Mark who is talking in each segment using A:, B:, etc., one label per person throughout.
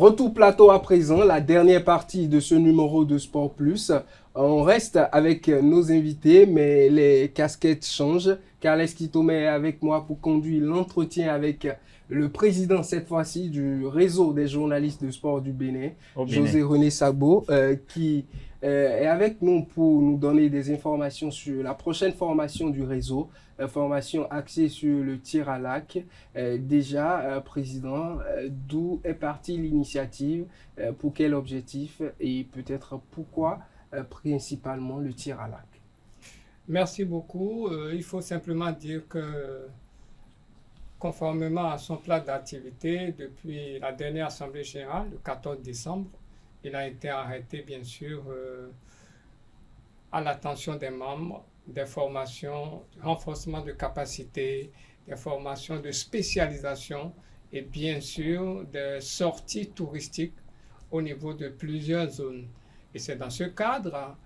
A: Retour plateau à présent, la dernière partie de ce numéro de Sport Plus. On reste avec nos invités, mais les casquettes changent. Carles Kitome est avec moi pour conduire l'entretien avec le président, cette fois-ci, du réseau des journalistes de sport du Bénin,
B: Au Bénin.
A: José-René Sabo, qui est avec nous pour nous donner des informations sur la prochaine formation du réseau, formation axée sur le tir à l'arc. Président, d'où est partie l'initiative, pour quel objectif et peut-être pourquoi principalement le tir à l'arc.
C: Merci beaucoup. Il faut simplement dire que conformément à son plan d'activité, depuis la dernière Assemblée générale, le 14 décembre, il a été arrêté, bien sûr, à l'attention des membres, des formations, renforcement de capacité, des formations de spécialisation et bien sûr des sorties touristiques au niveau de plusieurs zones. Et c'est dans ce cadre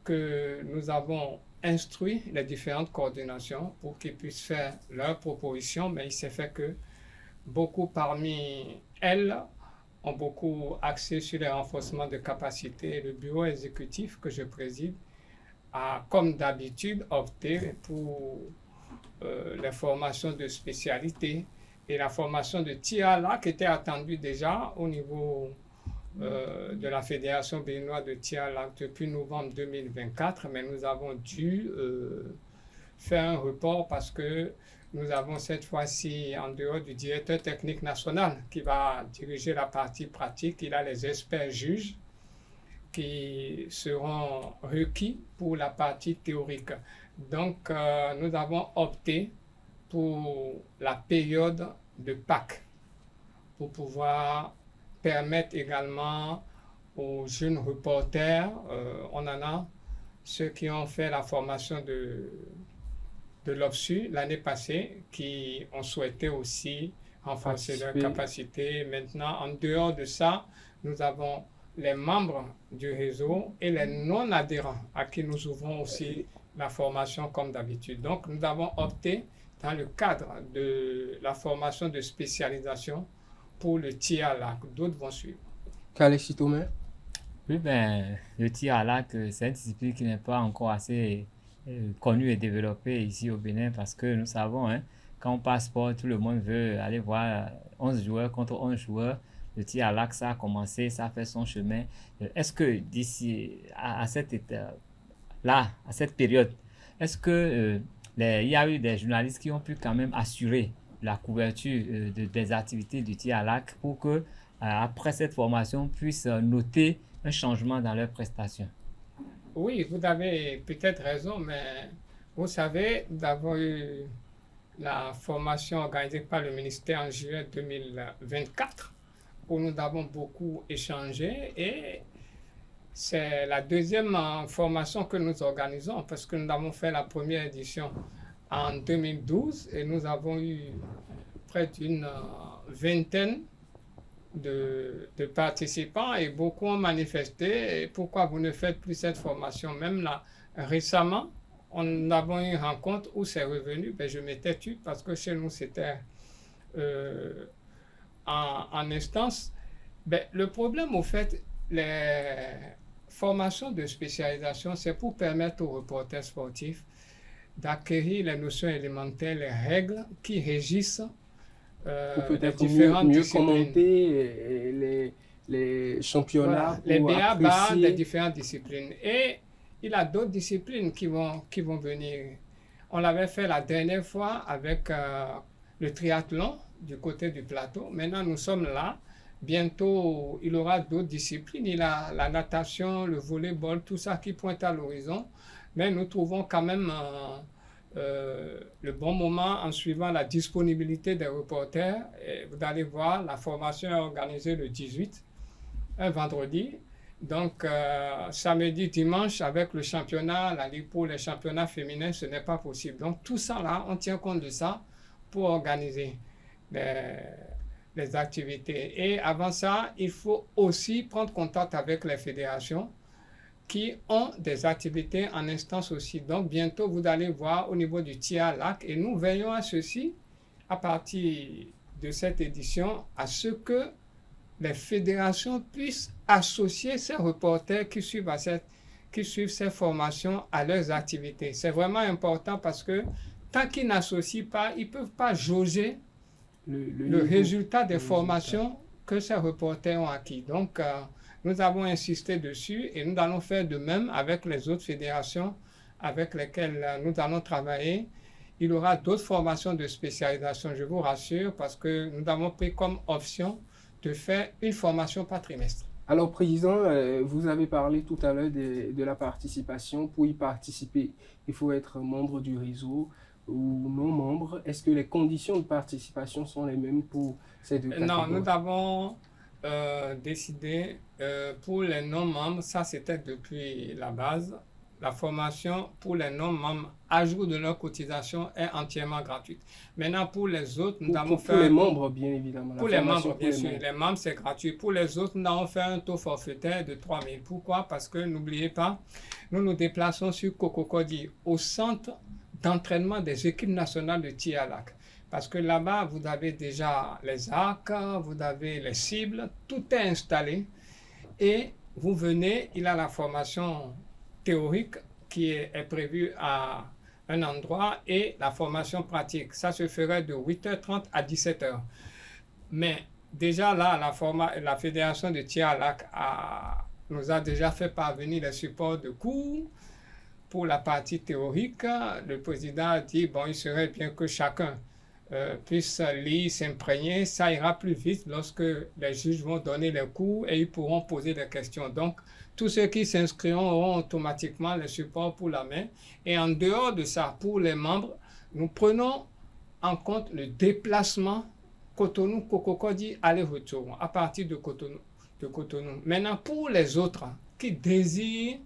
C: que nous avons instruit les différentes coordinations pour qu'ils puissent faire leurs propositions, mais il s'est fait que beaucoup parmi elles ont beaucoup axé sur les renforcements de capacité. Le bureau exécutif que je préside a, comme d'habitude, opté pour les formations de spécialité et la formation de tir à l'arc qui était attendue déjà au niveau de la Fédération béninoise de tir à l'arc depuis novembre 2024, mais nous avons dû faire un report parce que nous avons cette fois-ci, en dehors du directeur technique national qui va diriger la partie pratique, il a les experts juges qui seront requis pour la partie théorique. Donc, nous avons opté pour la période de Pâques pour pouvoir permettre également aux jeunes reporters, on en a ceux qui ont fait la formation de l'OFSU l'année passée, qui ont souhaité aussi renforcer leur capacité. Maintenant, en dehors de ça, nous avons les membres du réseau et les non-adhérents à qui nous ouvrons aussi la formation comme d'habitude. Donc, nous avons opté dans le cadre de la formation de spécialisation pour le tir à l'arc. D'autres vont suivre.
A: Carles Kitome.
B: Oui, ben, le tir à l'arc, c'est une discipline qui n'est pas encore assez connue et développée ici au Bénin parce que nous savons, hein, quand on passe sport, tout le monde veut aller voir 11 joueurs contre 11 joueurs. Le tir à l'arc, ça a commencé, ça a fait son chemin. Est-ce que d'ici à cette étape-là, à cette période, est-ce que il y a eu des journalistes qui ont pu quand même assurer la couverture des activités du tir à l'arc pour que, après cette formation, puissent noter un changement dans leurs prestations?
C: Oui, vous avez peut-être raison, mais vous savez, d'avoir eu la formation organisée par le ministère en juillet 2024, où nous avons beaucoup échangé, et c'est la deuxième formation que nous organisons parce que nous avons fait la première édition en 2012 et nous avons eu près d'une vingtaine de participants et beaucoup ont manifesté et pourquoi vous ne faites plus cette formation. Même là, récemment, on avons eu une rencontre où c'est revenu, ben je m'étais tué parce que chez nous c'était en instance. Ben, le problème au fait, les formations de spécialisation, c'est pour permettre aux reporters sportifs d'acquérir les notions élémentaires, les règles qui régissent
A: Ou peut-être
C: les différentes
A: mieux
C: disciplines.
A: commenter les championnats,
C: Voilà, les
A: pour
C: BA des
A: apprécier.
C: différentes disciplines. Et il y a d'autres disciplines qui vont venir. On l'avait fait la dernière fois avec le triathlon du côté du plateau. Maintenant, nous sommes là. Bientôt, il y aura d'autres disciplines. Il y a la natation, le volleyball, tout ça qui pointe à l'horizon. Mais nous trouvons quand même le bon moment en suivant la disponibilité des reporters. Et vous allez voir, la formation est organisée le 18, un vendredi. Donc, samedi, dimanche, avec le championnat, la Ligue pour les championnats féminins, ce n'est pas possible. Donc, tout ça là, on tient compte de ça pour organiser les activités. Et avant ça, il faut aussi prendre contact avec les fédérations qui ont des activités en instance aussi. Donc, bientôt, vous allez voir au niveau du tir à l'arc. Et nous veillons à ceci, à partir de cette édition, à ce que les fédérations puissent associer ces reporters qui suivent ces formations à leurs activités. C'est vraiment important parce que tant qu'ils n'associent pas, ils ne peuvent pas jauger le résultat des formations que ces reporters ont acquis. Donc, nous avons insisté dessus et nous allons faire de même avec les autres fédérations avec lesquelles nous allons travailler. Il y aura d'autres formations de spécialisation, je vous rassure, parce que nous avons pris comme option de faire une formation par trimestre.
A: Alors, Président, vous avez parlé tout à l'heure de la participation. Pour y participer, il faut être membre du réseau ou non membre. Est-ce que les conditions de participation sont les mêmes pour ces deux catégories?
C: Non, nous avons décidé pour les non-membres, ça c'était depuis la base. La formation pour les non-membres, ajout de leur cotisation, est entièrement gratuite. Maintenant, pour les autres, nous avons fait...
A: Pour les membres, bien évidemment.
C: Pour les membres, bien sûr. Les membres, c'est gratuit. Pour les autres, nous avons fait un taux forfaitaire de 3 000. Pourquoi? Parce que, n'oubliez pas, nous nous déplaçons sur Cococody, au centre d'entraînement des équipes nationales de tir à l'arc. Parce que là-bas, vous avez déjà les arcs, vous avez les cibles, tout est installé. Et vous venez, il a la formation théorique qui est prévue à un endroit et la formation pratique. Ça se ferait de 8h30 à 17h. Mais déjà là, la Fédération de tir à l'arc nous a déjà fait parvenir les supports de cours. Pour la partie théorique, le président a dit, bon, il serait bien que chacun puisse lire, s'imprégner. Ça ira plus vite lorsque les juges vont donner les cours et ils pourront poser des questions. Donc, tous ceux qui s'inscriront auront automatiquement les supports pour la main. Et en dehors de ça, pour les membres, nous prenons en compte le déplacement Cotonou-Cococody aller-retour à partir de Cotonou. Maintenant, pour les autres qui désirent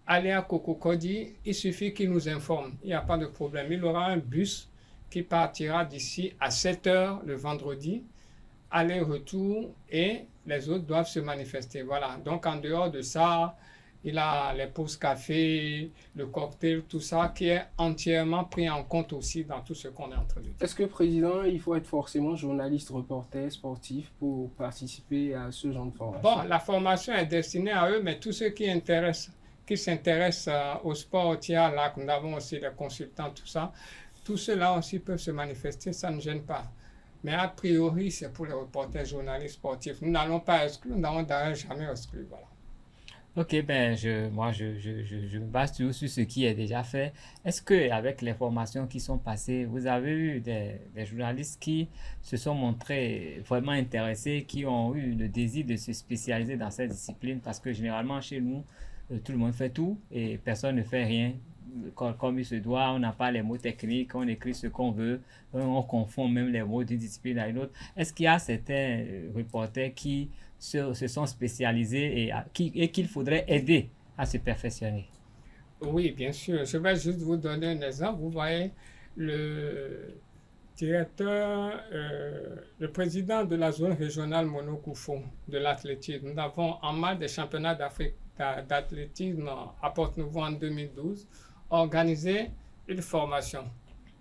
C: aller à Cococody, il suffit qu'ils nous informent. Il n'y a pas de problème. Il y aura un bus qui partira d'ici à 7h le vendredi, aller-retour, et les autres doivent se manifester. Voilà. Donc, en dehors de ça, il a les pauses café, le cocktail, tout ça qui est entièrement pris en compte aussi dans tout ce qu'on est en train de dire.
A: Est-ce que, Président, il faut être forcément journaliste, reporter, sportif pour participer à ce genre de formation?
C: Bon, la formation est destinée à eux, mais tous ceux qui s'intéressent au sport, au tir à l'arc, nous avons aussi les consultants, tout ça. Tous ceux-là aussi peuvent se manifester, ça ne gêne pas. Mais a priori, c'est pour les reporters, journalistes, sportifs. Nous n'allons pas exclure, nous n'allons d'ailleurs jamais exclure. Voilà.
B: Ok, ben je me base toujours sur ce qui est déjà fait. Est-ce que avec les formations qui sont passées, vous avez eu des journalistes qui se sont montrés vraiment intéressés, qui ont eu le désir de se spécialiser dans cette discipline? Parce que généralement chez nous, tout le monde fait tout et personne ne fait rien comme il se doit. On n'a pas les mots techniques, on écrit ce qu'on veut, on confond même les mots d'une discipline à une autre. Est-ce qu'il y a certains reporters qui se sont spécialisés et qu'il faudrait aider à se perfectionner?
C: Oui, bien sûr. Je vais juste vous donner un exemple. Vous voyez, le directeur, le président de la zone régionale Monokoufo de l'athlétisme. Nous avons en marge des championnats d'Afrique d'athlétisme à Port-Nouveau en 2012 organisé une formation.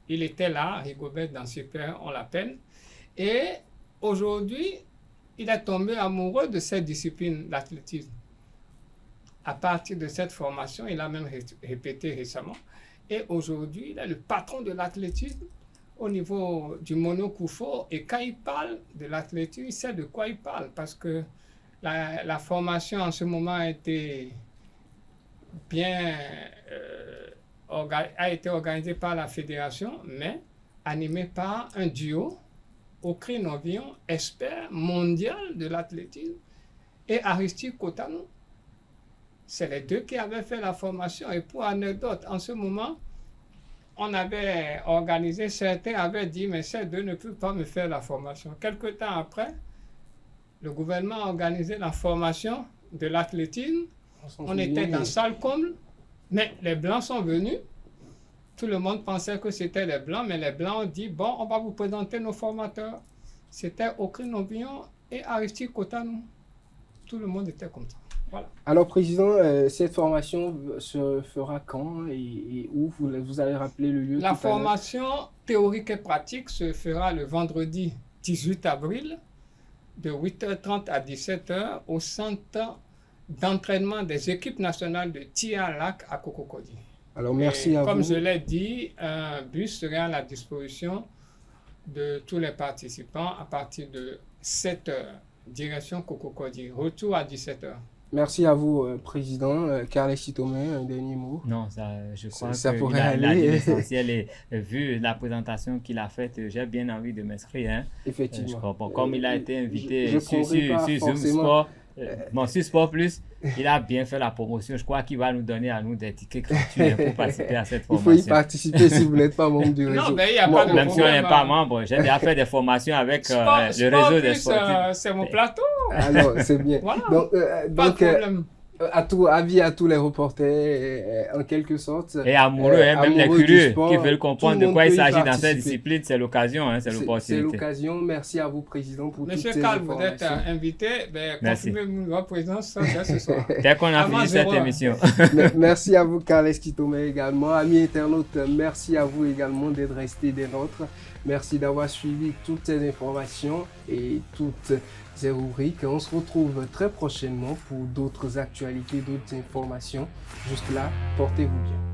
C: Il était là, Rigobert Dansipère, on l'appelle, et aujourd'hui, il est tombé amoureux de cette discipline, l'athlétisme. À partir de cette formation, il a même répété récemment, et aujourd'hui, il est le patron de l'athlétisme au niveau du Monokoufo, et quand il parle de l'athlétisme, il sait de quoi il parle, parce que la formation en ce moment a été bien organisée par la fédération, mais animée par un duo, Okri Novion, expert mondial de l'athlétisme, et Aristide Kotanou. C'est les deux qui avaient fait la formation. Et pour anecdote, en ce moment, on avait organisé, certains avaient dit, mais ces deux ne peuvent pas me faire la formation. Quelque temps après, le gouvernement a organisé la formation de l'athlétisme. On était dans salle comble, mais les Blancs sont venus. Tout le monde pensait que c'était les Blancs, mais les Blancs ont dit, bon, on va vous présenter nos formateurs. C'était Okri Novion et Aristide Kotanou. Tout le monde était comme ça. Voilà.
A: Alors, Président, cette formation se fera quand et où? Vous allez rappeler le lieu?
C: La formation théorique et pratique se fera le vendredi 18 avril de 8h30 à 17h au centre d'entraînement des équipes nationales de tir à l'arc à Cococody.
A: Alors, merci à
C: Comme
A: vous.
C: je l'ai dit, un bus serait à la disposition de tous les participants à partir de 7h, direction Cococody. Retour à 17h.
A: Merci à vous, Président. Carles Chitomé, un dernier mot.
B: Non, je crois
A: Ça
B: qu'il
A: pourrait
B: a dit
A: aller.
B: l'essentiel et vu la présentation qu'il a faite, j'ai bien envie de m'inscrire. Hein.
A: Effectivement.
B: Je comprends. Comme il a été invité
A: je
B: sur
A: prendrai pas
B: Zoom
A: forcément.
B: Sport, sur Sport Plus, il a bien fait la promotion. Je crois qu'il va nous donner à nous des tickets gratuits hein, pour participer à cette
A: Il
B: formation.
A: faut y participer si vous n'êtes pas membre du réseau.
C: Non, mais il n'y a pas de
B: Même si on n'est
C: problème.
B: pas membre, j'ai déjà fait des formations avec le
C: Sport
B: réseau des
C: Plus,
B: sportifs.
C: c'est mon plateau.
A: Alors, c'est bien.
C: Voilà.
A: Donc,
C: Pas de problème.
A: avis à tous les reporters, en quelque sorte.
B: Et amoureux, même les
A: amoureux du
B: curieux
A: sport,
B: qui veulent
A: tout
B: comprendre
A: le
B: de
A: monde
B: quoi il
A: peut y
B: s'agit dans
A: participer.
B: cette discipline, c'est l'occasion, hein, c'est
A: C'est
B: l'opportunité.
A: l'occasion. Merci à vous, Président, pour
C: Monsieur
A: toutes ces
C: Carl, vous êtes
A: informations.
C: invité. Ben,
B: Merci.
C: confirmez-nous votre présence dès ce soir.
B: Dès qu'on a
C: Avant
B: fini cette
C: 0 heure.
B: émission.
A: Merci à vous, Carles Chitomé, également. Amis internautes, merci à vous également d'être restés des nôtres. Merci d'avoir suivi toutes ces informations et toutes ces rubriques. On se retrouve très prochainement pour d'autres actualités, d'autres informations. Jusque-là, portez-vous bien.